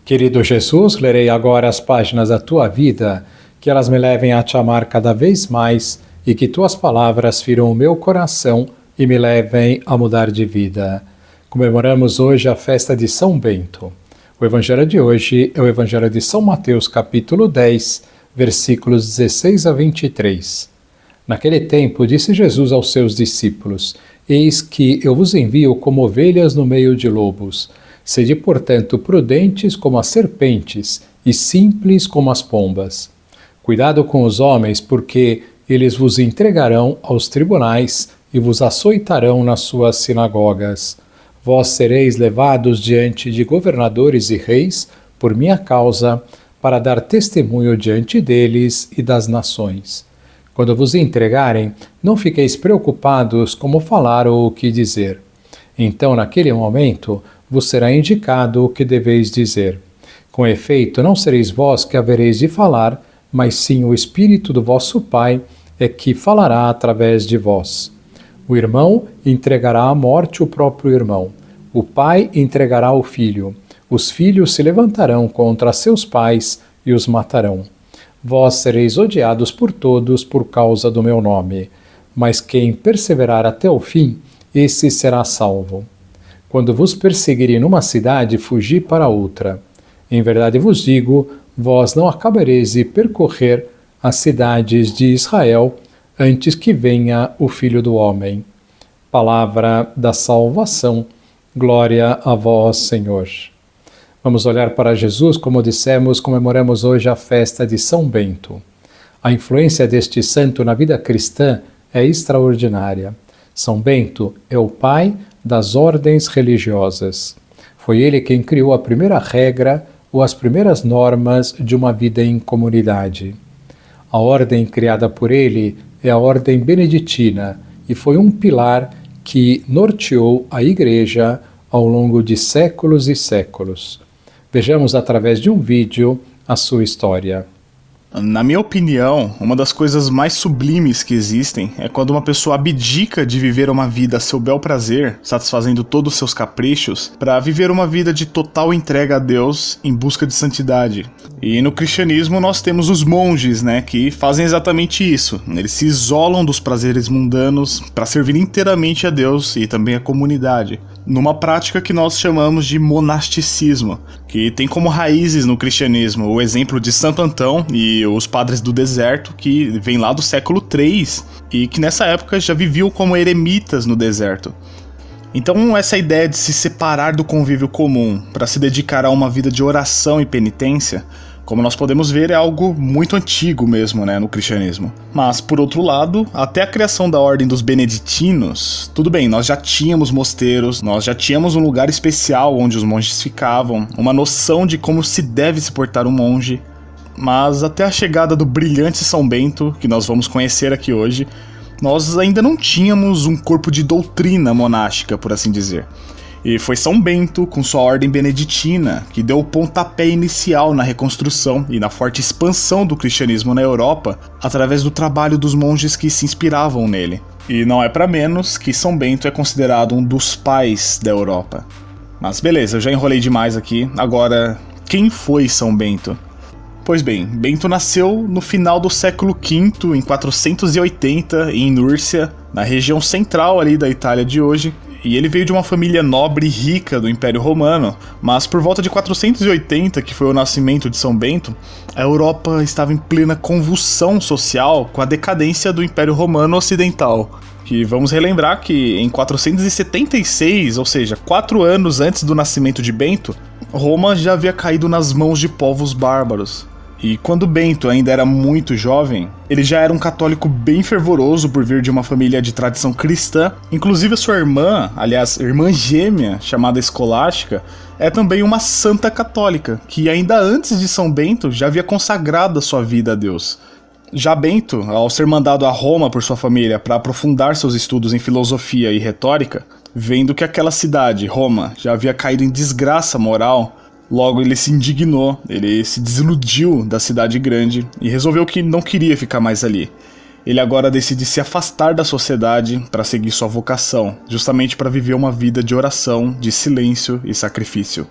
Querido Jesus, lerei agora as páginas da tua vida, que elas me levem a te amar cada vez mais e que tuas palavras firam o meu coração e me levem a mudar de vida. Comemoramos hoje a festa de São Bento. O evangelho de hoje é o evangelho de São Mateus, capítulo 10, versículos 16 a 23. Naquele tempo, disse Jesus aos seus discípulos: Eis que eu vos envio como ovelhas no meio de lobos. Sede, portanto, prudentes como as serpentes e simples como as pombas. Cuidado com os homens, porque eles vos entregarão aos tribunais e vos açoitarão nas suas sinagogas. Vós sereis levados diante de governadores e reis por minha causa, para dar testemunho diante deles e das nações. Quando vos entregarem, não fiqueis preocupados como falar ou o que dizer. Então, naquele momento, vos será indicado o que deveis dizer. Com efeito, não sereis vós que havereis de falar, mas sim o Espírito do vosso Pai é que falará através de vós. O irmão entregará à morte o próprio irmão. O pai entregará o filho. Os filhos se levantarão contra seus pais e os matarão. Vós sereis odiados por todos por causa do meu nome. Mas quem perseverar até o fim, esse será salvo. Quando vos perseguirem numa cidade, fugi para outra. Em verdade vos digo, vós não acabareis de percorrer as cidades de Israel antes que venha o Filho do Homem. Palavra da salvação. Glória a vós, Senhor. Vamos olhar para Jesus, como dissemos, comemoramos hoje a festa de São Bento. A influência deste santo na vida cristã é extraordinária. São Bento é o pai das ordens religiosas. Foi ele quem criou a primeira regra ou as primeiras normas de uma vida em comunidade. A ordem criada por ele é a ordem beneditina e foi um pilar que norteou a Igreja ao longo de séculos e séculos. Vejamos através de um vídeo a sua história. Na minha opinião, uma das coisas mais sublimes que existem é quando uma pessoa abdica de viver uma vida a seu bel prazer, satisfazendo todos os seus caprichos, para viver uma vida de total entrega a Deus em busca de santidade. E no cristianismo nós temos os monges, que fazem exatamente isso. Eles se isolam dos prazeres mundanos para servir inteiramente a Deus e também a comunidade, numa prática que nós chamamos de monasticismo, que tem como raízes no cristianismo o exemplo de Santo Antão e os padres do deserto, que vem lá do século III e que nessa época já viviam como eremitas no deserto. Então essa ideia de se separar do convívio comum para se dedicar a uma vida de oração e penitência, como nós podemos ver, é algo muito antigo mesmo, no cristianismo. Mas, por outro lado, até a criação da ordem dos beneditinos, tudo bem, nós já tínhamos mosteiros, nós já tínhamos um lugar especial onde os monges ficavam, uma noção de como se deve se portar um monge, mas até a chegada do brilhante São Bento, que nós vamos conhecer aqui hoje, nós ainda não tínhamos um corpo de doutrina monástica, por assim dizer. E foi São Bento, com sua ordem beneditina, que deu o pontapé inicial na reconstrução e na forte expansão do cristianismo na Europa, através do trabalho dos monges que se inspiravam nele. E não é para menos que São Bento é considerado um dos pais da Europa. Mas beleza, eu já enrolei demais aqui. Agora, quem foi São Bento? Pois bem, Bento nasceu no final do século V, em 480, em Núrcia, na região central ali da Itália de hoje. E ele veio de uma família nobre e rica do Império Romano, mas por volta de 480, que foi o nascimento de São Bento, a Europa estava em plena convulsão social com a decadência do Império Romano Ocidental. Que vamos relembrar que em 476, ou seja, 4 anos antes do nascimento de Bento, Roma já havia caído nas mãos de povos bárbaros. E quando Bento ainda era muito jovem, ele já era um católico bem fervoroso por vir de uma família de tradição cristã. Inclusive a sua irmã, aliás, irmã gêmea, chamada Escolástica, é também uma santa católica, que ainda antes de São Bento já havia consagrado a sua vida a Deus. Já Bento, ao ser mandado a Roma por sua família para aprofundar seus estudos em filosofia e retórica, vendo que aquela cidade, Roma, já havia caído em desgraça moral, logo ele se indignou, ele se desiludiu da cidade grande e resolveu que não queria ficar mais ali. Ele agora decide se afastar da sociedade para seguir sua vocação, justamente para viver uma vida de oração, de silêncio e sacrifício.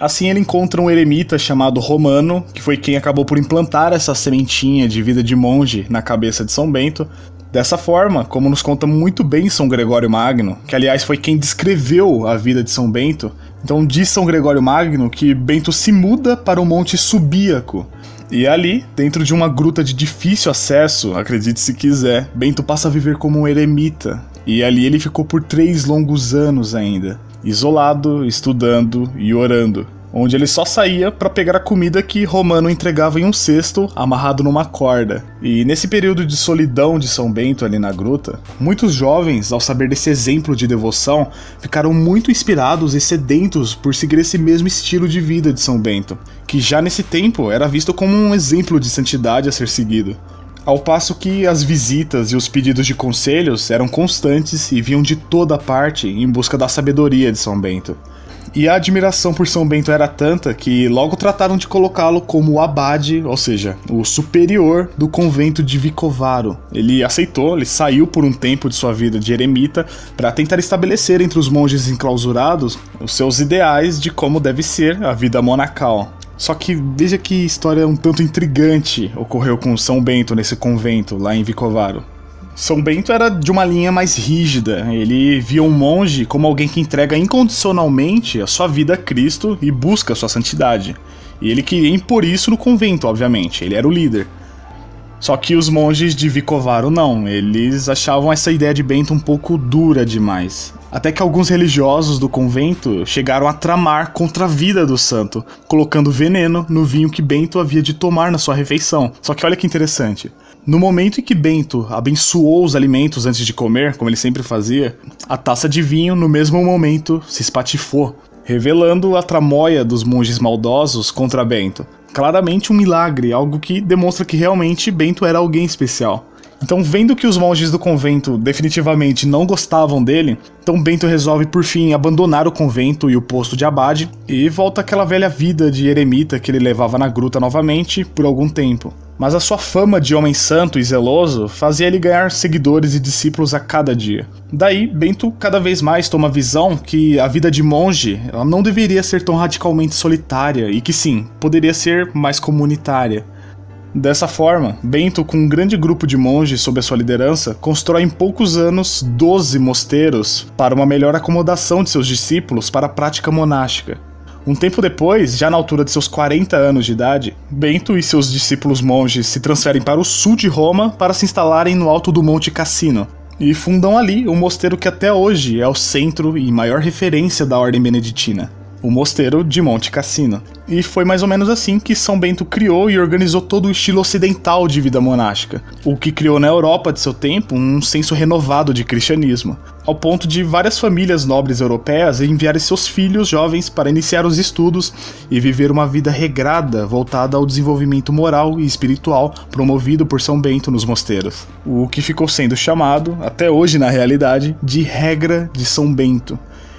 Assim ele encontra um eremita chamado Romano, que foi quem acabou por implantar essa sementinha de vida de monge na cabeça de São Bento. Dessa forma, como nos conta muito bem São Gregório Magno, que aliás foi quem descreveu a vida de São Bento, então diz São Gregório Magno que Bento se muda para o Monte Subíaco. E ali, dentro de uma gruta de difícil acesso, acredite se quiser, Bento passa a viver como um eremita. E ali ele ficou por 3 longos anos ainda, isolado, estudando e orando, onde ele só saía para pegar a comida que Romano entregava em um cesto amarrado numa corda. E nesse período de solidão de São Bento ali na gruta, muitos jovens, ao saber desse exemplo de devoção, ficaram muito inspirados e sedentos por seguir esse mesmo estilo de vida de São Bento, que já nesse tempo era visto como um exemplo de santidade a ser seguido. Ao passo que as visitas e os pedidos de conselhos eram constantes e vinham de toda parte em busca da sabedoria de São Bento. E a admiração por São Bento era tanta que logo trataram de colocá-lo como o abade, ou seja, o superior do convento de Vicovaro. Ele aceitou, ele saiu por um tempo de sua vida de eremita para tentar estabelecer entre os monges enclausurados os seus ideais de como deve ser a vida monacal. Só que veja que história um tanto intrigante ocorreu com São Bento nesse convento lá em Vicovaro. São Bento era de uma linha mais rígida, ele via um monge como alguém que entrega incondicionalmente a sua vida a Cristo e busca a sua santidade. E ele queria impor isso no convento, obviamente, ele era o líder. Só que os monges de Vicovaro não, eles achavam essa ideia de Bento um pouco dura demais. Até que alguns religiosos do convento chegaram a tramar contra a vida do santo, colocando veneno no vinho que Bento havia de tomar na sua refeição. Só que olha que interessante. No momento em que Bento abençoou os alimentos antes de comer, como ele sempre fazia, a taça de vinho no mesmo momento se espatifou, revelando a tramóia dos monges maldosos contra Bento. Claramente um milagre, algo que demonstra que realmente Bento era alguém especial. Então, vendo que os monges do convento definitivamente não gostavam dele, então Bento resolve por fim abandonar o convento e o posto de abade e volta àquela velha vida de eremita que ele levava na gruta novamente por algum tempo. Mas a sua fama de homem santo e zeloso fazia ele ganhar seguidores e discípulos a cada dia. Daí, Bento cada vez mais toma a visão que a vida de monge ela não deveria ser tão radicalmente solitária e que sim, poderia ser mais comunitária. Dessa forma, Bento, com um grande grupo de monges sob a sua liderança, constrói em poucos anos 12 mosteiros para uma melhor acomodação de seus discípulos para a prática monástica. Um tempo depois, já na altura de seus 40 anos de idade, Bento e seus discípulos monges se transferem para o sul de Roma para se instalarem no alto do Monte Cassino, e fundam ali um mosteiro que até hoje é o centro e maior referência da ordem beneditina, o Mosteiro de Monte Cassino. E foi mais ou menos assim que São Bento criou e organizou todo o estilo ocidental de vida monástica, o que criou na Europa de seu tempo um senso renovado de cristianismo, ao ponto de várias famílias nobres europeias enviarem seus filhos jovens para iniciar os estudos e viver uma vida regrada voltada ao desenvolvimento moral e espiritual promovido por São Bento nos mosteiros, o que ficou sendo chamado, até hoje na realidade, de Regra de São Bento.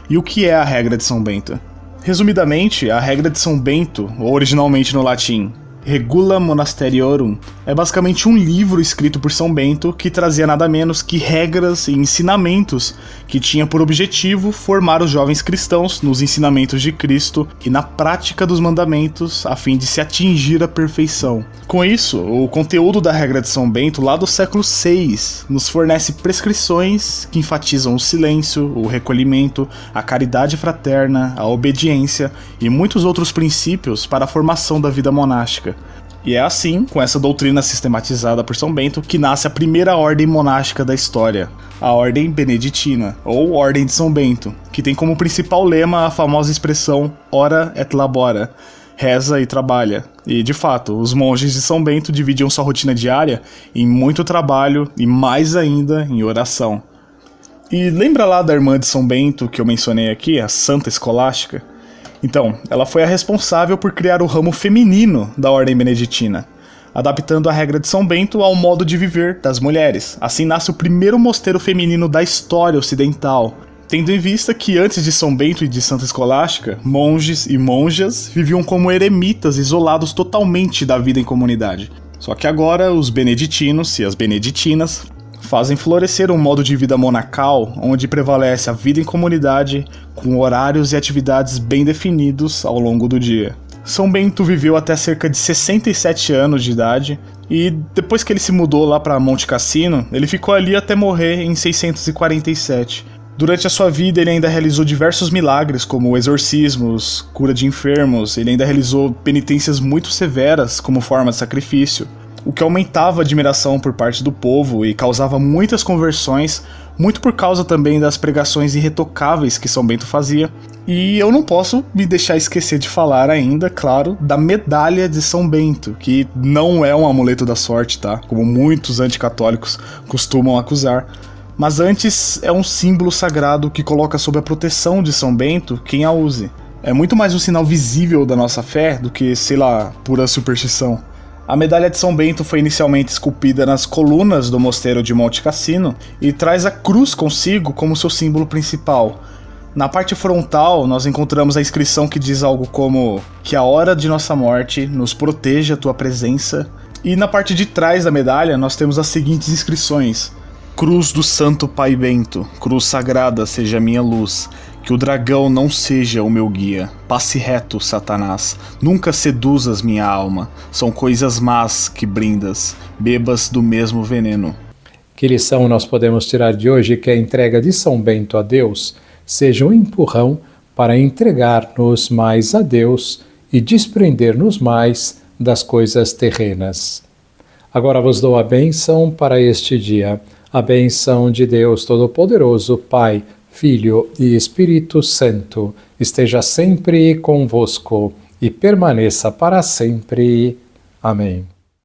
E o que é a Regra de São Bento? Resumidamente, a Regra de São Bento, ou originalmente no latim Regula Monasteriorum, é basicamente um livro escrito por São Bento que trazia nada menos que regras e ensinamentos que tinha por objetivo formar os jovens cristãos nos ensinamentos de Cristo e na prática dos mandamentos a fim de se atingir a perfeição. Com isso, o conteúdo da Regra de São Bento lá do século VI nos fornece prescrições que enfatizam o silêncio, o recolhimento, a caridade fraterna, a obediência e muitos outros princípios para a formação da vida monástica. E é assim, com essa doutrina sistematizada por São Bento, que nasce a primeira ordem monástica da história, a Ordem Beneditina, ou Ordem de São Bento, que tem como principal lema a famosa expressão Ora et Labora, reza e trabalha. E, de fato, os monges de São Bento dividiam sua rotina diária em muito trabalho e, mais ainda, em oração. E lembra lá da irmã de São Bento que eu mencionei aqui, a Santa Escolástica? Então, ela foi a responsável por criar o ramo feminino da Ordem Beneditina, adaptando a Regra de São Bento ao modo de viver das mulheres. Assim nasce o primeiro mosteiro feminino da história ocidental, tendo em vista que antes de São Bento e de Santa Escolástica, monges e monjas viviam como eremitas isolados totalmente da vida em comunidade. Só que agora os beneditinos e as beneditinas fazem florescer um modo de vida monacal onde prevalece a vida em comunidade, com horários e atividades bem definidos ao longo do dia. São Bento viveu até cerca de 67 anos de idade e depois que ele se mudou lá para Monte Cassino, ele ficou ali até morrer em 647. Durante a sua vida ele ainda realizou diversos milagres como exorcismos, cura de enfermos, ele ainda realizou penitências muito severas como forma de sacrifício, o que aumentava a admiração por parte do povo e causava muitas conversões, muito por causa também das pregações irretocáveis que São Bento fazia. E eu não posso me deixar esquecer de falar ainda, claro, da medalha de São Bento, que não é um amuleto da sorte, tá? Como muitos anticatólicos costumam acusar. Mas antes é um símbolo sagrado que coloca sob a proteção de São Bento quem a use. É muito mais um sinal visível da nossa fé do que, sei lá, pura superstição. A medalha de São Bento foi inicialmente esculpida nas colunas do mosteiro de Monte Cassino e traz a cruz consigo como seu símbolo principal. Na parte frontal, nós encontramos a inscrição que diz algo como que a hora de nossa morte nos proteja a tua presença. E na parte de trás da medalha, nós temos as seguintes inscrições: Cruz do Santo Pai Bento, cruz sagrada seja a minha luz, que o dragão não seja o meu guia. Passe reto, Satanás, nunca seduzas minha alma, são coisas más que brindas, bebas do mesmo veneno. Que lição nós podemos tirar de hoje? Que a entrega de São Bento a Deus seja um empurrão para entregar-nos mais a Deus e desprender-nos mais das coisas terrenas. Agora vos dou a bênção para este dia. A bênção de Deus Todo-Poderoso, Pai, Filho e Espírito Santo, esteja sempre convosco e permaneça para sempre. Amém.